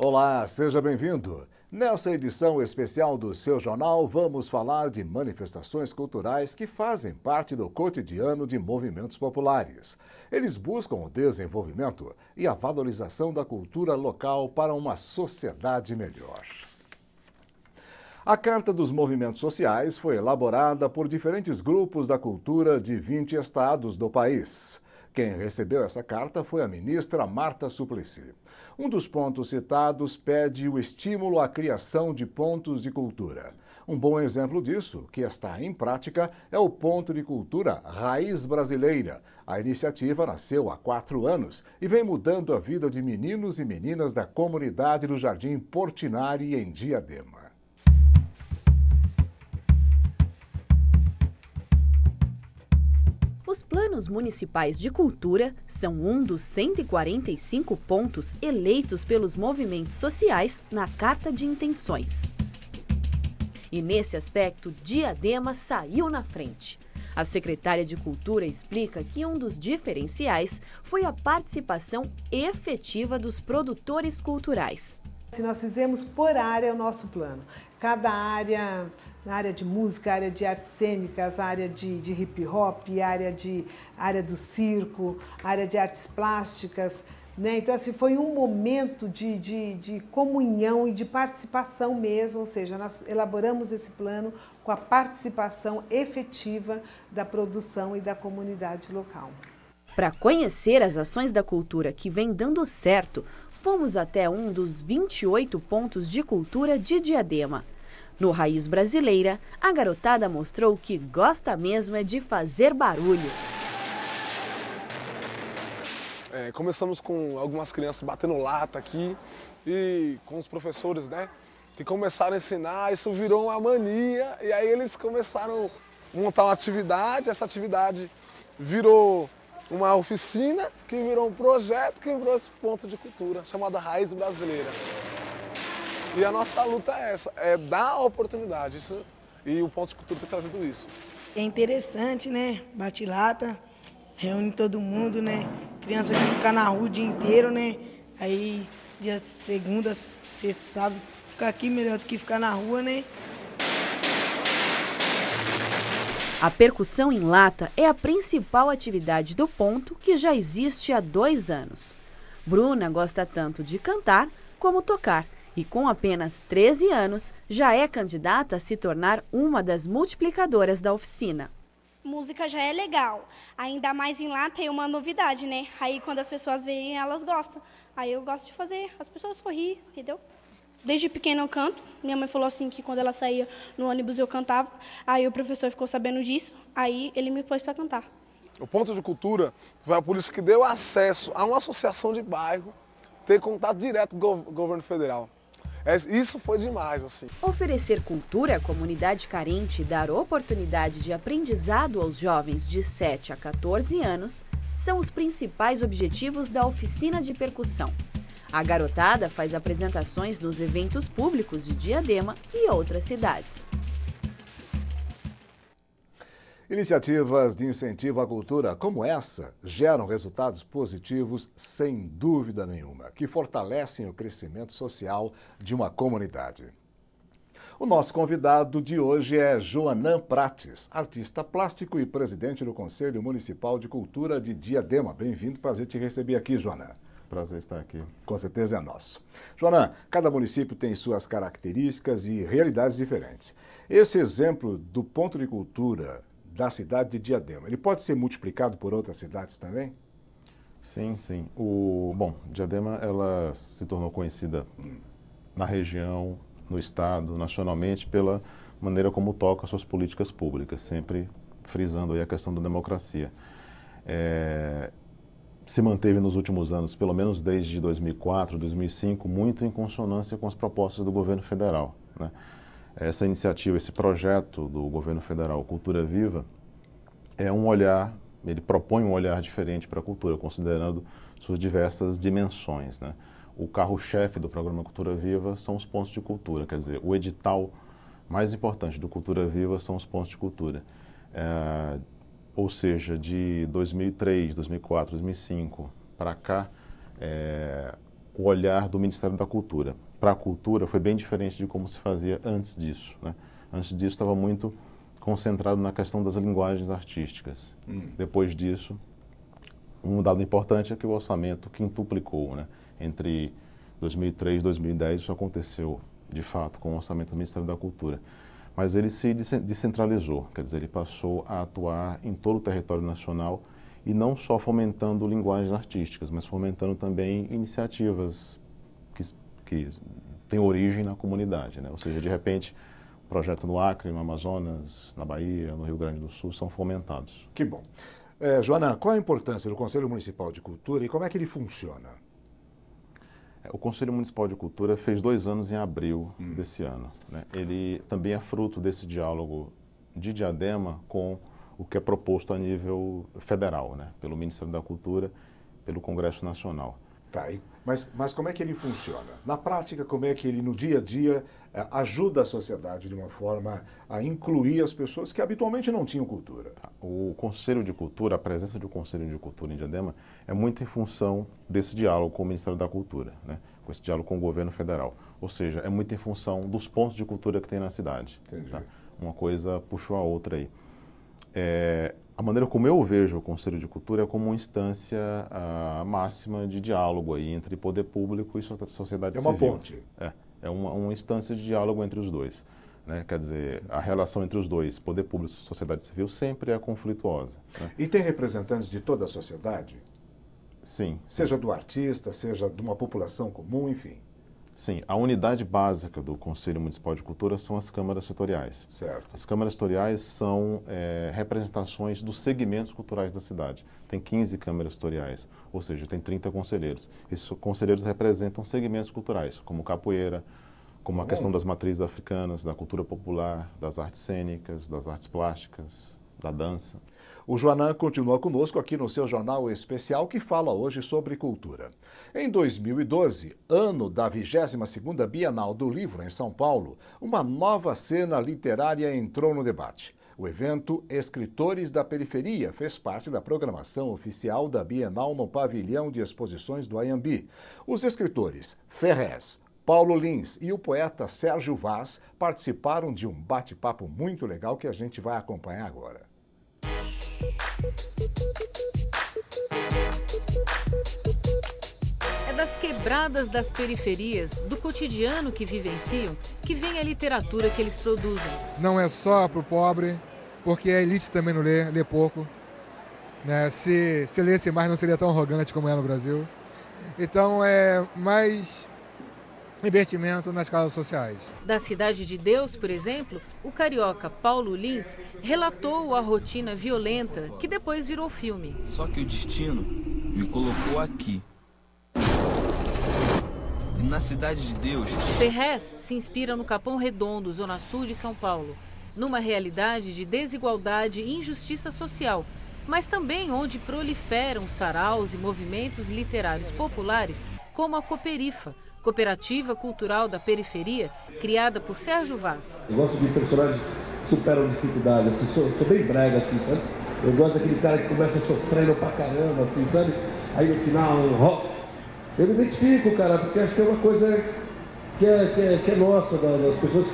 Olá, seja bem-vindo. Nessa edição especial do seu jornal, vamos falar de manifestações culturais que fazem parte do cotidiano de movimentos populares. Eles buscam o desenvolvimento e a valorização da cultura local para uma sociedade melhor. A Carta dos Movimentos Sociais foi elaborada por diferentes grupos da cultura de 20 estados do país. Quem recebeu essa carta foi a ministra Marta Suplicy. Um dos pontos citados pede o estímulo à criação de pontos de cultura. Um bom exemplo disso, que está em prática, é o Ponto de Cultura Raiz Brasileira. A iniciativa nasceu há 4 anos e vem mudando a vida de meninos e meninas da comunidade do Jardim Portinari, em Diadema. Os planos municipais de cultura são um dos 145 pontos eleitos pelos movimentos sociais na Carta de Intenções. E nesse aspecto, Diadema saiu na frente. A secretária de Cultura explica que um dos diferenciais foi a participação efetiva dos produtores culturais. Nós fizemos por área o nosso plano. Cada área, na área de música, área de artes cênicas, área de hip hop, área do circo, área de artes plásticas, né? Então, assim, foi um momento de comunhão e de participação mesmo, ou seja, nós elaboramos esse plano com a participação efetiva da produção e da comunidade local. Para conhecer as ações da cultura que vem dando certo, fomos até um dos 28 pontos de cultura de Diadema. No Raiz Brasileira, a garotada mostrou que gosta mesmo é de fazer barulho. Começamos com algumas crianças batendo lata aqui e com os professores, né, que começaram a ensinar, isso virou uma mania e aí eles começaram a montar uma atividade, essa atividade virou uma oficina, que virou um projeto, que virou esse ponto de cultura, chamado Raiz Brasileira. E a nossa luta é essa, é dar a oportunidade, isso, e o ponto de cultura tem trazido isso. É interessante, né? Bate lata, reúne todo mundo, né? Criança que fica na rua o dia inteiro, né? Aí, dia de segunda, sexta, sábado, ficar aqui melhor do que ficar na rua, né? A percussão em lata é a principal atividade do ponto, que já existe há 2 anos. Bruna gosta tanto de cantar como tocar e, com apenas 13 anos, já é candidata a se tornar uma das multiplicadoras da oficina. Música já é legal, ainda mais em lata é uma novidade, né? Aí quando as pessoas veem, elas gostam. Aí eu gosto de fazer, as pessoas sorriem, entendeu? Desde pequena eu canto, minha mãe falou assim que quando ela saía no ônibus eu cantava, aí o professor ficou sabendo disso, aí ele me pôs para cantar. O ponto de cultura foi a polícia que deu acesso a uma associação de bairro ter contato direto com o governo federal. Isso foi demais, assim. Oferecer cultura à comunidade carente e dar oportunidade de aprendizado aos jovens de 7 a 14 anos são os principais objetivos da oficina de percussão. A garotada faz apresentações nos eventos públicos de Diadema e outras cidades. Iniciativas de incentivo à cultura como essa geram resultados positivos, sem dúvida nenhuma, que fortalecem o crescimento social de uma comunidade. O nosso convidado de hoje é Joanã Prates, artista plástico e presidente do Conselho Municipal de Cultura de Diadema. Bem-vindo, prazer te receber aqui, Joanã. Prazer estar aqui. Com certeza é nosso. Joanã, cada município tem suas características e realidades diferentes. Esse exemplo do ponto de cultura da cidade de Diadema, ele pode ser multiplicado por outras cidades também? Sim, sim. Diadema, ela se tornou conhecida na região, no estado, nacionalmente, pela maneira como toca suas políticas públicas, sempre frisando aí a questão da democracia. Se manteve nos últimos anos, pelo menos desde 2004, 2005, muito em consonância com as propostas do governo federal, né? Essa iniciativa, esse projeto do governo federal, Cultura Viva, é um olhar, ele propõe um olhar diferente para a cultura, considerando suas diversas dimensões, né? O carro-chefe do programa Cultura Viva são os pontos de cultura, quer dizer, o edital mais importante do Cultura Viva são os pontos de cultura. Ou seja, de 2003, 2004, 2005 para cá, o olhar do Ministério da Cultura. Para a cultura foi bem diferente de como se fazia antes disso, né? Antes disso estava muito concentrado na questão das linguagens artísticas. Depois disso, um dado importante é que o orçamento quintuplicou, né? Entre 2003 e 2010 isso aconteceu, de fato, com o orçamento do Ministério da Cultura. Mas ele se descentralizou, quer dizer, ele passou a atuar em todo o território nacional e não só fomentando linguagens artísticas, mas fomentando também iniciativas que têm origem na comunidade, né? Ou seja, de repente, o projeto no Acre, no Amazonas, na Bahia, no Rio Grande do Sul são fomentados. Que bom. Joana, qual a importância do Conselho Municipal de Cultura e como é que ele funciona? O Conselho Municipal de Cultura fez 2 anos em abril desse ano, né? Ele também é fruto desse diálogo de Diadema com o que é proposto a nível federal, né? Pelo Ministério da Cultura, pelo Congresso Nacional. Tá, mas como é que ele funciona? Na prática, como é que ele, no dia a dia, ajuda a sociedade de uma forma a incluir as pessoas que habitualmente não tinham cultura? O Conselho de Cultura, a presença do Conselho de Cultura em Diadema é muito em função desse diálogo com o Ministério da Cultura, né? Com esse diálogo com o governo federal. Ou seja, é muito em função dos pontos de cultura que tem na cidade. Entendi. Tá? Uma coisa puxou a outra aí. A maneira como eu vejo o Conselho de Cultura é como uma instância máxima de diálogo aí entre poder público e sociedade civil. É uma ponte. É uma instância de diálogo entre os dois, né? Quer dizer, a relação entre os dois, poder público e sociedade civil, sempre é conflituosa, né? E tem representantes de toda a sociedade? Sim. Seja do artista, seja de uma população comum, enfim. Sim, a unidade básica do Conselho Municipal de Cultura são as câmaras setoriais. Certo. As câmaras setoriais são representações dos segmentos culturais da cidade. Tem 15 câmaras setoriais, ou seja, tem 30 conselheiros. Esses conselheiros representam segmentos culturais, como capoeira, como a questão das matrizes africanas, da cultura popular, das artes cênicas, das artes plásticas, da dança. O Joanã continua conosco aqui no seu jornal especial que fala hoje sobre cultura. Em 2012, ano da 22ª Bienal do Livro em São Paulo, uma nova cena literária entrou no debate. O evento Escritores da Periferia fez parte da programação oficial da Bienal no pavilhão de exposições do Anhembi. Os escritores Ferrez, Paulo Lins e o poeta Sérgio Vaz participaram de um bate-papo muito legal que a gente vai acompanhar agora. É das quebradas das periferias, do cotidiano que vivenciam, que vem a literatura que eles produzem. Não é só para o pobre, porque a elite também não lê pouco, né? Se lesse mais não seria tão arrogante como é no Brasil. Então é mais investimento nas causas sociais. Da Cidade de Deus, por exemplo, o carioca Paulo Lins relatou a rotina violenta que depois virou filme. Só que o destino me colocou aqui. Na Cidade de Deus. Ferrez se inspira no Capão Redondo, zona sul de São Paulo, numa realidade de desigualdade e injustiça social, mas também onde proliferam saraus e movimentos literários populares como a Cooperifa, Cooperativa Cultural da Periferia, criada por Sérgio Vaz. Eu gosto de personagens que superam dificuldade, assim, sou bem brega, assim, sabe? Eu gosto daquele cara que começa sofrendo pra caramba, assim, sabe? Aí no final, eu me identifico, cara, porque acho que é uma coisa que é nossa, das pessoas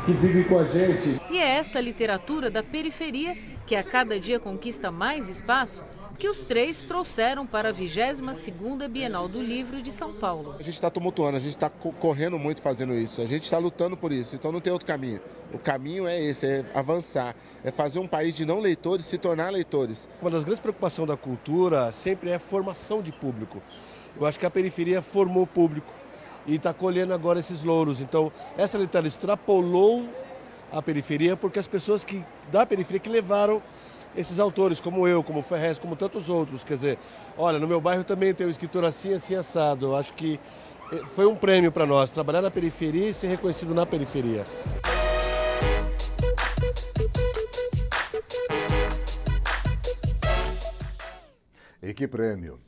que vivem com a gente. E é esta literatura da periferia, que a cada dia conquista mais espaço, que os três trouxeram para a 22ª Bienal do Livro de São Paulo. A gente está tumultuando, a gente está correndo muito fazendo isso, a gente está lutando por isso, então não tem outro caminho. O caminho é esse, é avançar, é fazer um país de não leitores se tornar leitores. Uma das grandes preocupações da cultura sempre é a formação de público. Eu acho que a periferia formou público e está colhendo agora esses louros. Então, essa literatura extrapolou a periferia porque as pessoas da periferia que levaram esses autores, como eu, como Ferrez, como tantos outros. Quer dizer, olha, no meu bairro também tem um escritor assim, assim, assado. Eu acho que foi um prêmio para nós, trabalhar na periferia e ser reconhecido na periferia. E que prêmio!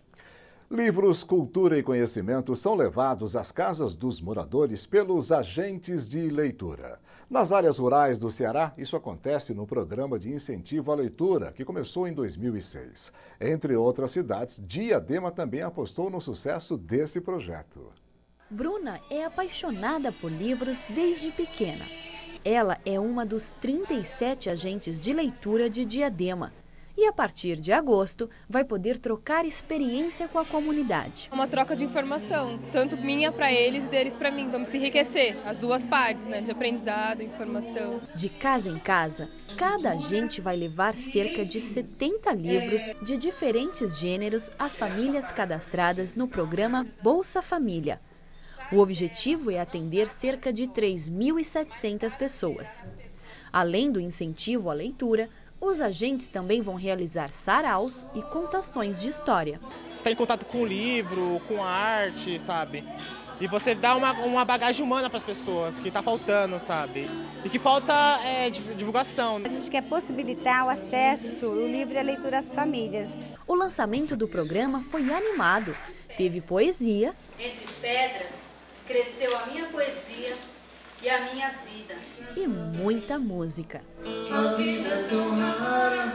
Livros, cultura e conhecimento são levados às casas dos moradores pelos agentes de leitura. Nas áreas rurais do Ceará, isso acontece no Programa de Incentivo à Leitura, que começou em 2006. Entre outras cidades, Diadema também apostou no sucesso desse projeto. Bruna é apaixonada por livros desde pequena. Ela é uma dos 37 agentes de leitura de Diadema. E a partir de agosto, vai poder trocar experiência com a comunidade. Uma troca de informação, tanto minha para eles e deles para mim. Vamos se enriquecer, as duas partes, né? De aprendizado, informação. De casa em casa, cada agente vai levar cerca de 70 livros de diferentes gêneros às famílias cadastradas no programa Bolsa Família. O objetivo é atender cerca de 3.700 pessoas. Além do incentivo à leitura, os agentes também vão realizar saraus e contações de história. Você está em contato com o livro, com a arte, sabe? E você dá uma bagagem humana para as pessoas, que está faltando, sabe? E que falta divulgação. A gente quer possibilitar o acesso, o livro e a leitura às famílias. O lançamento do programa foi animado. Teve poesia. Entre pedras, cresceu a minha poesia e a minha vida. E muita música. A vida é tão rara,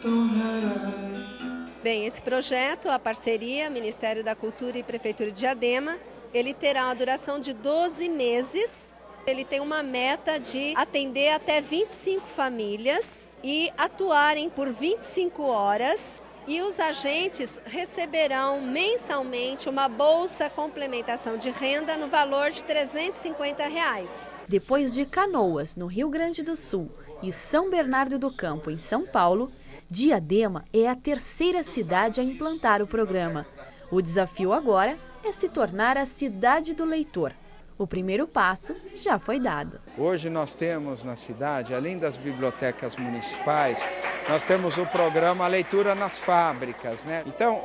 tão rara. Bem, esse projeto, a parceria Ministério da Cultura e Prefeitura de Diadema, ele terá uma duração de 12 meses. Ele tem uma meta de atender até 25 famílias e atuarem por 25 horas. E os agentes receberão mensalmente uma bolsa complementação de renda no valor de R$ 350. Depois de Canoas, no Rio Grande do Sul, e São Bernardo do Campo, em São Paulo, Diadema é a terceira cidade a implantar o programa. O desafio agora é se tornar a cidade do leitor. O primeiro passo já foi dado. Hoje nós temos na cidade, além das bibliotecas municipais, nós temos o programa Leitura nas Fábricas, né? Então,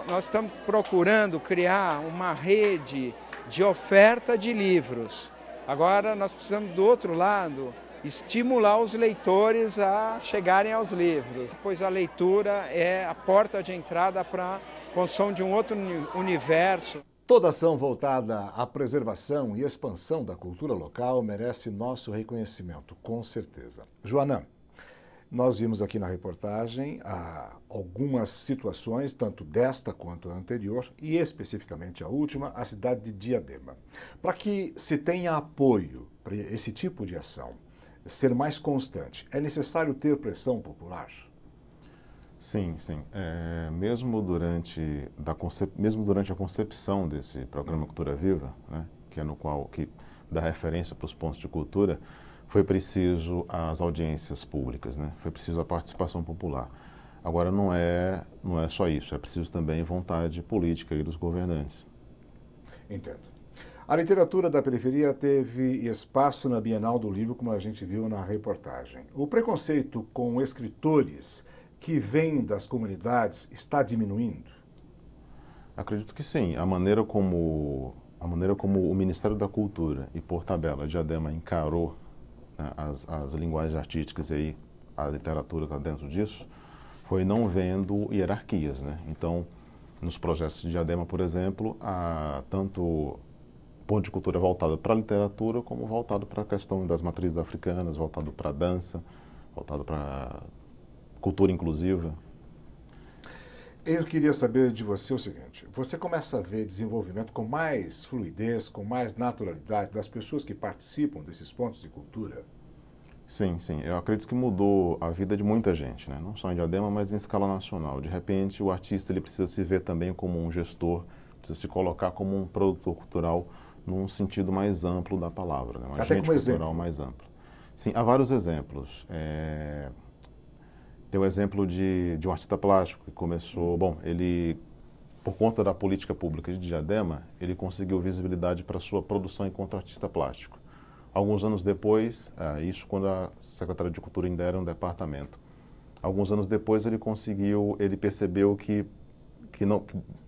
nós estamos procurando criar uma rede de oferta de livros. Agora, nós precisamos, do outro lado, estimular os leitores a chegarem aos livros, pois a leitura é a porta de entrada para a construção de um outro universo. Toda ação voltada à preservação e expansão da cultura local merece nosso reconhecimento, com certeza. Joanã, nós vimos aqui na reportagem algumas situações, tanto desta quanto a anterior, e especificamente a última, a cidade de Diadema. Para que se tenha apoio para esse tipo de ação ser mais constante, é necessário ter pressão popular? Sim, sim. Mesmo durante a concepção desse programa Cultura Viva, né, que dá referência para os pontos de cultura, foi preciso as audiências públicas, né? Foi preciso a participação popular. Agora não é só isso, é preciso também vontade política dos governantes. Entendo. A literatura da periferia teve espaço na Bienal do Livro, como a gente viu na reportagem. O preconceito com escritores que vêm das comunidades está diminuindo? Acredito que sim. A maneira como o Ministério da Cultura e, por tabela, Diadema encarou, né, as linguagens artísticas e aí a literatura está dentro disso, foi não vendo hierarquias, né? Então, nos projetos de Diadema, por exemplo, há tanto ponto de cultura voltado para a literatura como voltado para a questão das matrizes africanas, voltado para a dança, voltado para cultura inclusiva. Eu queria saber de você o seguinte: você começa a ver desenvolvimento com mais fluidez, com mais naturalidade das pessoas que participam desses pontos de cultura? Sim, sim. Eu acredito que mudou a vida de muita gente, né? Não só em Diadema, mas em escala nacional. De repente, o artista ele precisa se ver também como um gestor, precisa se colocar como um produtor cultural num sentido mais amplo da palavra, né? Um agente cultural mais amplo. Sim, há vários exemplos. Tem o exemplo de um artista plástico que começou, ele, por conta da política pública de Diadema, ele conseguiu visibilidade para sua produção enquanto artista plástico. Alguns anos depois, isso quando a Secretaria de Cultura ainda era um departamento. Alguns anos depois ele percebeu que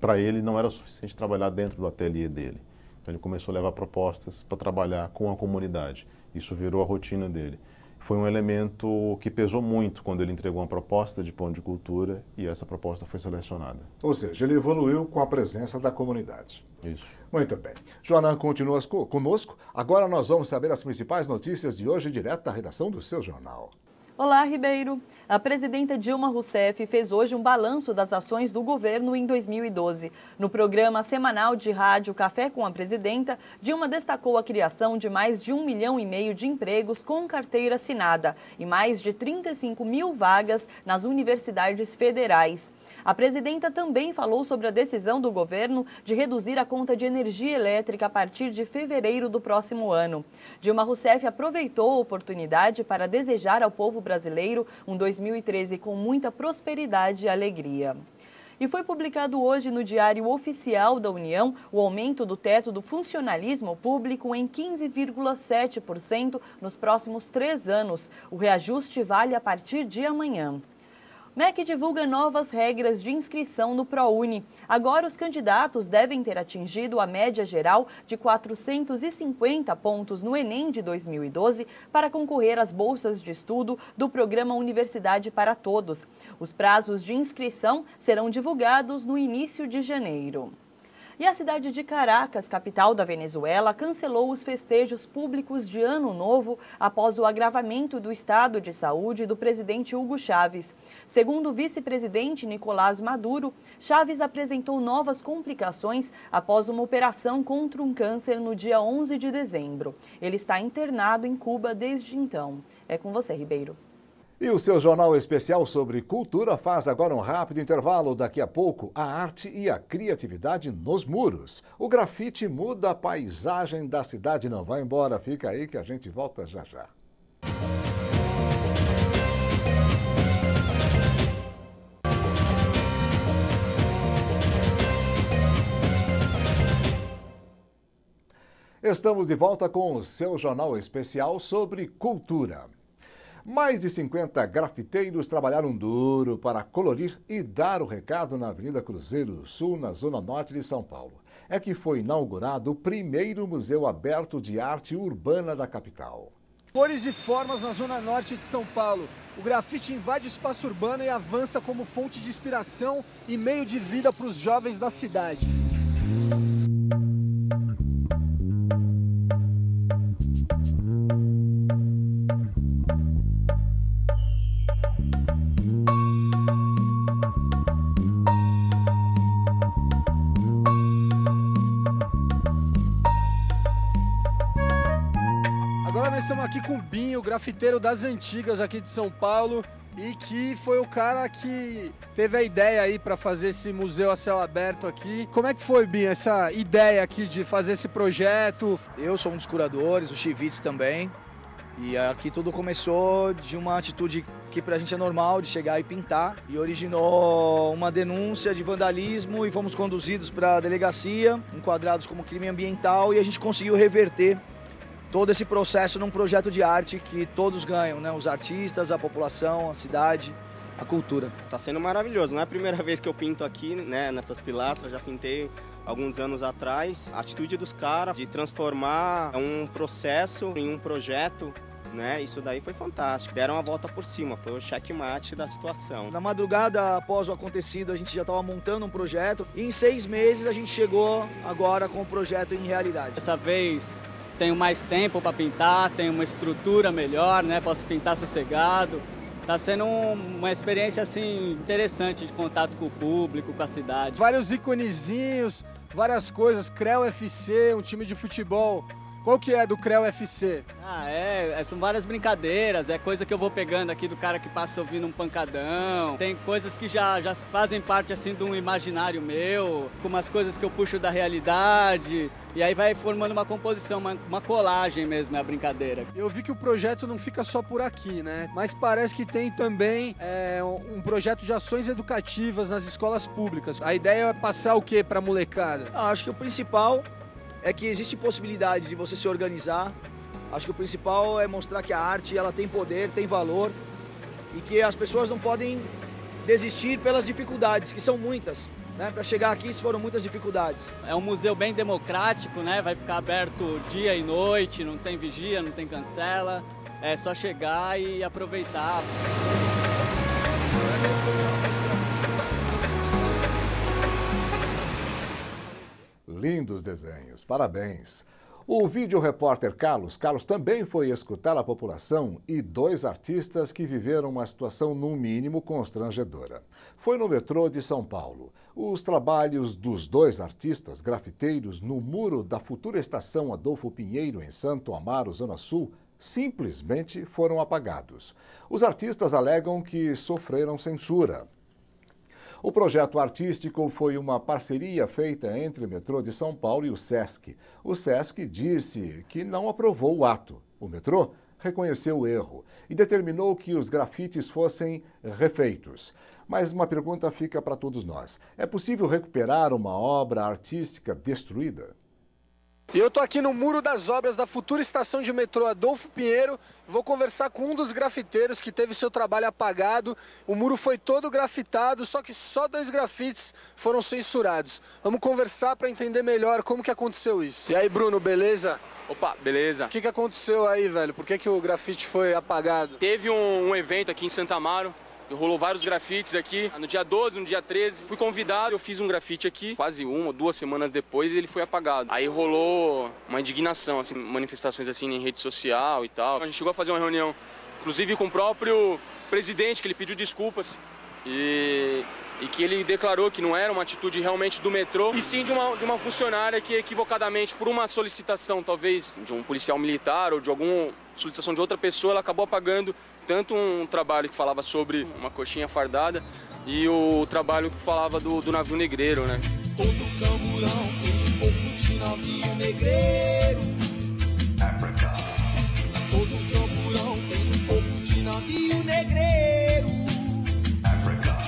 para ele não era suficiente trabalhar dentro do ateliê dele. Então ele começou a levar propostas para trabalhar com a comunidade. Isso virou a rotina dele. Foi um elemento que pesou muito quando ele entregou uma proposta de ponto de cultura e essa proposta foi selecionada. Ou seja, ele evoluiu com a presença da comunidade. Isso. Muito bem. Joanã continua conosco. Agora nós vamos saber as principais notícias de hoje, direto da redação do seu jornal. Olá, Ribeiro. A presidenta Dilma Rousseff fez hoje um balanço das ações do governo em 2012. No programa semanal de rádio Café com a Presidenta, Dilma destacou a criação de mais de 1,5 milhão de empregos com carteira assinada e mais de 35 mil vagas nas universidades federais. A presidenta também falou sobre a decisão do governo de reduzir a conta de energia elétrica a partir de fevereiro do próximo ano. Dilma Rousseff aproveitou a oportunidade para desejar ao povo brasileiro um 2013 com muita prosperidade e alegria. E foi publicado hoje no Diário Oficial da União o aumento do teto do funcionalismo público em 15,7% nos próximos 3 anos. O reajuste vale a partir de amanhã. MEC divulga novas regras de inscrição no ProUni. Agora, os candidatos devem ter atingido a média geral de 450 pontos no Enem de 2012 para concorrer às bolsas de estudo do programa Universidade para Todos. Os prazos de inscrição serão divulgados no início de janeiro. E a cidade de Caracas, capital da Venezuela, cancelou os festejos públicos de Ano Novo após o agravamento do estado de saúde do presidente Hugo Chávez. Segundo o vice-presidente Nicolás Maduro, Chávez apresentou novas complicações após uma operação contra um câncer no dia 11 de dezembro. Ele está internado em Cuba desde então. É com você, Ribeiro. E o seu jornal especial sobre cultura faz agora um rápido intervalo. Daqui a pouco, a arte e a criatividade nos muros. O grafite muda a paisagem da cidade. Não vai embora, fica aí que a gente volta já já. Estamos de volta com o seu jornal especial sobre cultura. Mais de 50 grafiteiros trabalharam duro para colorir e dar o recado na Avenida Cruzeiro do Sul, na zona norte de São Paulo. É que foi inaugurado o primeiro museu aberto de arte urbana da capital. Cores e formas na zona norte de São Paulo. O grafite invade o espaço urbano e avança como fonte de inspiração e meio de vida para os jovens da cidade. Estamos aqui com o Binho, grafiteiro das antigas aqui de São Paulo, e que foi o cara que teve a ideia aí para fazer esse museu a céu aberto aqui. Como é que foi, Binho, essa ideia aqui de fazer esse projeto? Eu sou um dos curadores, o Chivitz também, e aqui tudo começou de uma atitude que pra gente é normal, de chegar e pintar, e originou uma denúncia de vandalismo e fomos conduzidos para a delegacia, enquadrados como crime ambiental, e a gente conseguiu reverter todo esse processo num projeto de arte que todos ganham, né? Os artistas, a população, a cidade, a cultura. Tá sendo maravilhoso, não é a primeira vez que eu pinto aqui, né, nessas pilastras, já pintei alguns anos atrás. A atitude dos caras de transformar um processo em um projeto, né, isso daí foi fantástico. Deram a volta por cima, foi o checkmate da situação. Na madrugada, após o acontecido, a gente já estava montando um projeto e em 6 meses a gente chegou agora com o projeto em realidade. Dessa vez tenho mais tempo para pintar, tenho uma estrutura melhor, né? Posso pintar sossegado. Está sendo uma experiência assim interessante de contato com o público, com a cidade. Vários iconezinhos, várias coisas, CREO FC, um time de futebol. Qual que é do CREO FC? São várias brincadeiras, é coisa que eu vou pegando aqui do cara que passa ouvindo um pancadão. Tem coisas que já fazem parte assim de um imaginário meu, com umas coisas que eu puxo da realidade. E aí vai formando uma composição, uma colagem mesmo, é a brincadeira. Eu vi que o projeto não fica só por aqui, né? Mas parece que tem também um projeto de ações educativas nas escolas públicas. A ideia é passar o que para a molecada? Acho que o principal é que existe possibilidade de você se organizar. Acho que o principal é mostrar que a arte ela tem poder, tem valor e que as pessoas não podem desistir pelas dificuldades, que são muitas. Para chegar aqui foram muitas dificuldades. É um museu bem democrático, né? Vai ficar aberto dia e noite, não tem vigia, não tem cancela. É só chegar e aproveitar. Lindos desenhos, parabéns. O vídeo-repórter Carlos também foi escutar a população e 2 artistas que viveram uma situação, no mínimo, constrangedora. Foi no metrô de São Paulo. Os trabalhos dos 2 artistas grafiteiros no muro da futura estação Adolfo Pinheiro, em Santo Amaro, Zona Sul, simplesmente foram apagados. Os artistas alegam que sofreram censura. O projeto artístico foi uma parceria feita entre o metrô de São Paulo e o Sesc. O Sesc disse que não aprovou o ato. O metrô reconheceu o erro e determinou que os grafites fossem refeitos. Mas uma pergunta fica para todos nós. É possível recuperar uma obra artística destruída? E eu tô aqui no muro das obras da futura estação de metrô Adolfo Pinheiro. Vou conversar com um dos grafiteiros que teve seu trabalho apagado. O muro foi todo grafitado, só que só 2 grafites foram censurados. Vamos conversar para entender melhor como que aconteceu isso. E aí, Bruno, beleza? Opa, beleza. O que aconteceu aí, velho? Por que o grafite foi apagado? Teve um evento aqui em Santo Amaro. Rolou vários grafites aqui, no dia 12, no dia 13, fui convidado, eu fiz um grafite aqui, quase 1 ou 2 semanas depois ele foi apagado. Aí rolou uma indignação, assim, manifestações assim em rede social e tal. A gente chegou a fazer uma reunião, inclusive com o próprio presidente, que ele pediu desculpas e que ele declarou que não era uma atitude realmente do metrô, e sim de uma funcionária que equivocadamente, por uma solicitação talvez de um policial militar ou de alguma solicitação de outra pessoa, ela acabou apagando tanto um trabalho que falava sobre uma coxinha fardada e o trabalho que falava do navio negreiro, né? Todo camburão tem um pouco de navio negreiro. Africa. Todo camburão tem um pouco de navio negreiro.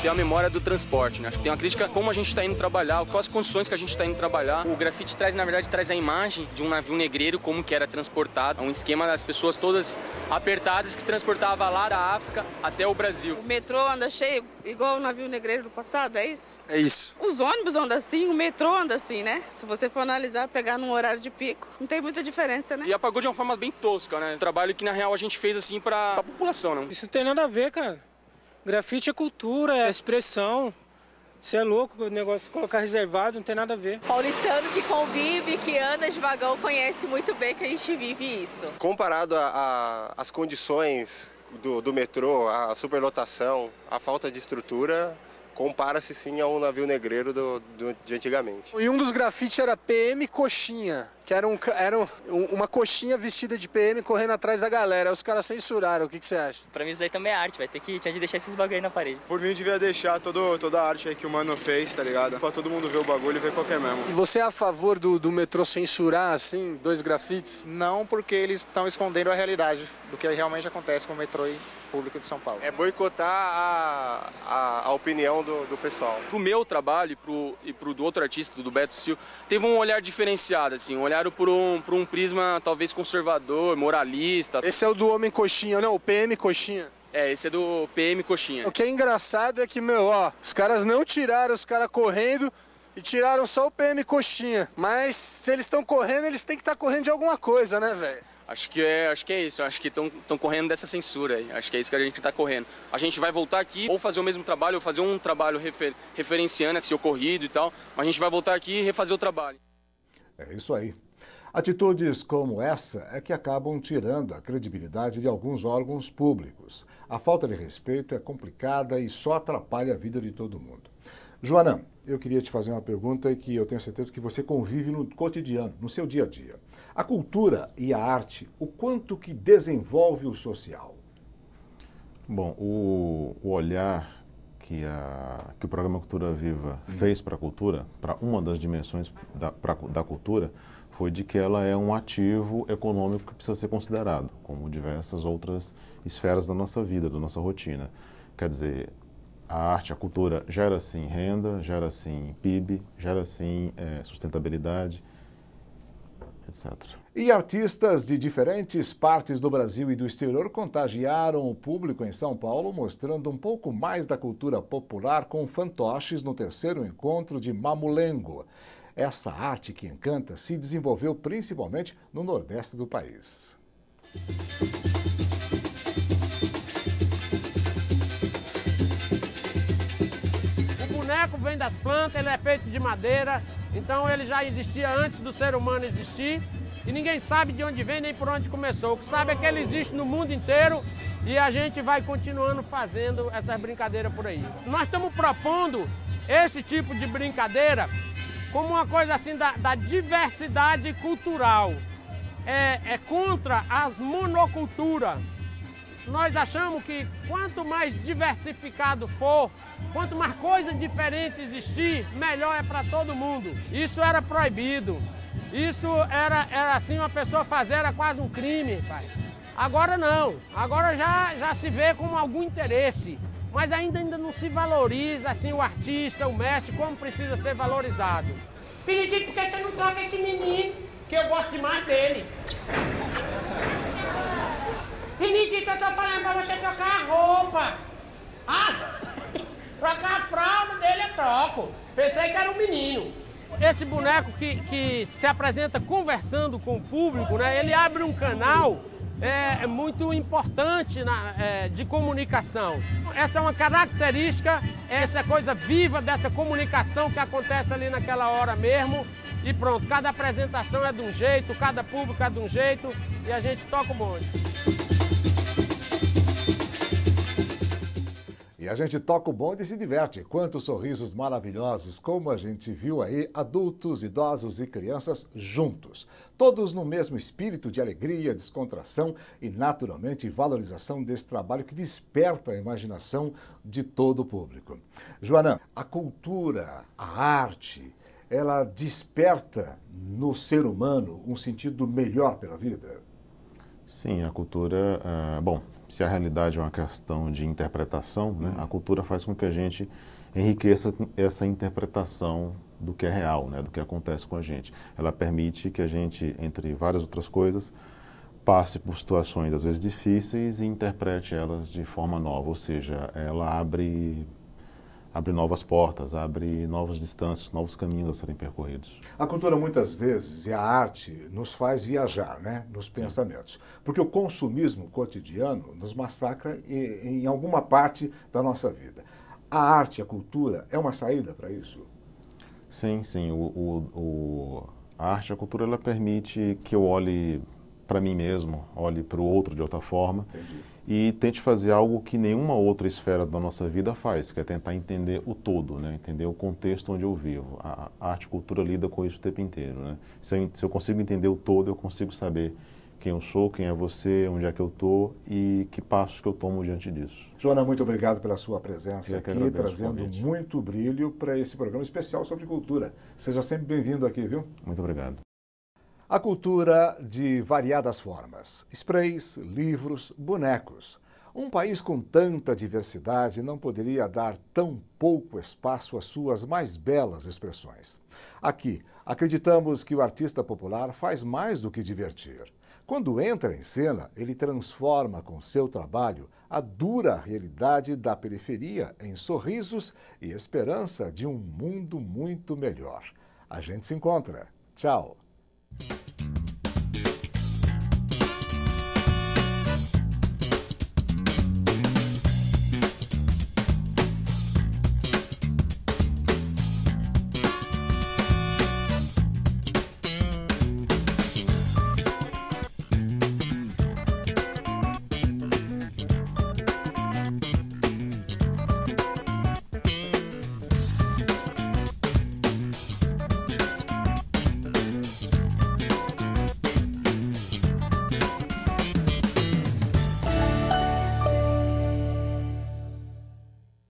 Tem a memória do transporte, né? Acho que tem uma crítica como a gente está indo trabalhar, quais as condições que a gente está indo trabalhar. O grafite traz, na verdade, traz a imagem de um navio negreiro, como que era transportado. É um esquema das pessoas todas apertadas que transportava lá da África até o Brasil. O metrô anda cheio, igual o navio negreiro do passado, é isso? É isso. Os ônibus andam assim, o metrô anda assim, né? Se você for analisar, pegar num horário de pico, não tem muita diferença, né? E apagou de uma forma bem tosca, né? Um trabalho que, na real, a gente fez assim pra população, né? Isso não tem nada a ver, cara. Grafite é cultura, é expressão. Você é louco, o negócio de colocar reservado, não tem nada a ver. Paulistano que convive, que anda de vagão, conhece muito bem que a gente vive isso. Comparado às condições do metrô, a superlotação, a falta de estrutura, compara-se sim ao navio negreiro de antigamente. E um dos grafites era PM Coxinha, que era uma coxinha vestida de PM correndo atrás da galera. Aí os caras censuraram. O que você acha? Pra mim isso aí também é arte, vai ter que deixar esses bagulho aí na parede. Por mim devia deixar toda a arte aí que o mano fez, tá ligado? Pra todo mundo ver o bagulho e ver qual que é mesmo. E você é a favor do metrô censurar, assim, 2 grafites? Não, porque eles estão escondendo a realidade do que realmente acontece com o metrô público de São Paulo. É boicotar a opinião do pessoal. Pro meu trabalho e pro do outro artista, do Beto Silva, teve um olhar diferenciado, assim, olharam por um prisma talvez conservador, moralista. Esse é o do Homem Coxinha, não, o PM Coxinha. É, esse é do PM Coxinha. O que é engraçado é que, os caras não tiraram os caras correndo e tiraram só o PM Coxinha. Mas se eles estão correndo, eles têm que estar correndo de alguma coisa, né, velho? Acho que é isso, acho que estão correndo dessa censura aí, acho que é isso que a gente está correndo. A gente vai voltar aqui, ou fazer o mesmo trabalho, ou fazer um trabalho referenciando esse ocorrido e tal, mas a gente vai voltar aqui e refazer o trabalho. É isso aí. Atitudes como essa é que acabam tirando a credibilidade de alguns órgãos públicos. A falta de respeito é complicada e só atrapalha a vida de todo mundo. Joana, eu queria te fazer uma pergunta que eu tenho certeza que você convive no cotidiano, no seu dia a dia. A cultura e a arte, o quanto que desenvolve o social? Bom, o olhar que o programa Cultura Viva fez para a cultura, para uma das dimensões da cultura, foi de que ela é um ativo econômico que precisa ser considerado, como diversas outras esferas da nossa vida, da nossa rotina. Quer dizer, a arte, a cultura gera sim renda, gera sim PIB, gera sim sustentabilidade, etc. E artistas de diferentes partes do Brasil e do exterior contagiaram o público em São Paulo, mostrando um pouco mais da cultura popular com fantoches no 3º encontro de Mamulengo. Essa arte que encanta se desenvolveu principalmente no Nordeste do país. O boneco vem das plantas, ele é feito de madeira, então ele já existia antes do ser humano existir. e ninguém sabe de onde vem nem por onde começou. O que sabe é que ele existe no mundo inteiro e a gente vai continuando fazendo essas brincadeiras por aí. Nós estamos propondo esse tipo de brincadeira como uma coisa assim da diversidade cultural. É contra as monoculturas. Nós achamos que quanto mais diversificado for, quanto mais coisas diferentes existir, melhor é para todo mundo. Isso era proibido. Isso era assim, uma pessoa fazer era quase um crime, pai. Agora não. Agora já se vê como algum interesse. Mas ainda não se valoriza assim o artista, o mestre, como precisa ser valorizado. Benedito, por que você não troca esse menino? Que eu gosto demais dele. Benedito, eu tô falando pra você trocar a roupa. Trocar a fralda dele eu troco. Pensei que era um menino. Esse boneco que se apresenta conversando com o público, né? Ele abre um canal muito importante de comunicação. Essa é uma característica, essa coisa viva dessa comunicação que acontece ali naquela hora mesmo. E pronto, cada apresentação é de um jeito, cada público é de um jeito e a gente toca o bonde. E a gente toca o bonde e se diverte. Quantos sorrisos maravilhosos, como a gente viu aí, adultos, idosos e crianças juntos. Todos no mesmo espírito de alegria, descontração e, naturalmente, valorização desse trabalho que desperta a imaginação de todo o público. Joanã, a cultura, a arte, ela desperta no ser humano um sentido melhor pela vida? Sim, a cultura, bom, se a realidade é uma questão de interpretação, né, a cultura faz com que a gente enriqueça essa interpretação do que é real, né, do que acontece com a gente. Ela permite que a gente, entre várias outras coisas, passe por situações às vezes difíceis e interprete elas de forma nova, ou seja, ela abre novas portas, abre novas distâncias, novos caminhos a serem percorridos. A cultura muitas vezes e a arte nos faz viajar, né, nos pensamentos. Porque o consumismo cotidiano nos massacra em alguma parte da nossa vida. A arte, a cultura, é uma saída para isso? Sim, sim. A arte, a cultura, ela permite que eu olhe para mim mesmo, olhe para o outro de outra forma. Entendi. E tente fazer algo que nenhuma outra esfera da nossa vida faz, que é tentar entender o todo, né? Entender o contexto onde eu vivo. A arte e cultura lida com isso o tempo inteiro, né? Se eu consigo entender o todo, eu consigo saber quem eu sou, quem é você, onde é que eu estou e que passos que eu tomo diante disso. Joana, muito obrigado pela sua presença aqui, trazendo muito brilho para esse programa especial sobre cultura. Seja sempre bem-vindo aqui, viu? Muito obrigado. A cultura de variadas formas. Sprays, livros, bonecos. Um país com tanta diversidade não poderia dar tão pouco espaço às suas mais belas expressões. Aqui, acreditamos que o artista popular faz mais do que divertir. Quando entra em cena, ele transforma com seu trabalho a dura realidade da periferia em sorrisos e esperança de um mundo muito melhor. A gente se encontra. Tchau!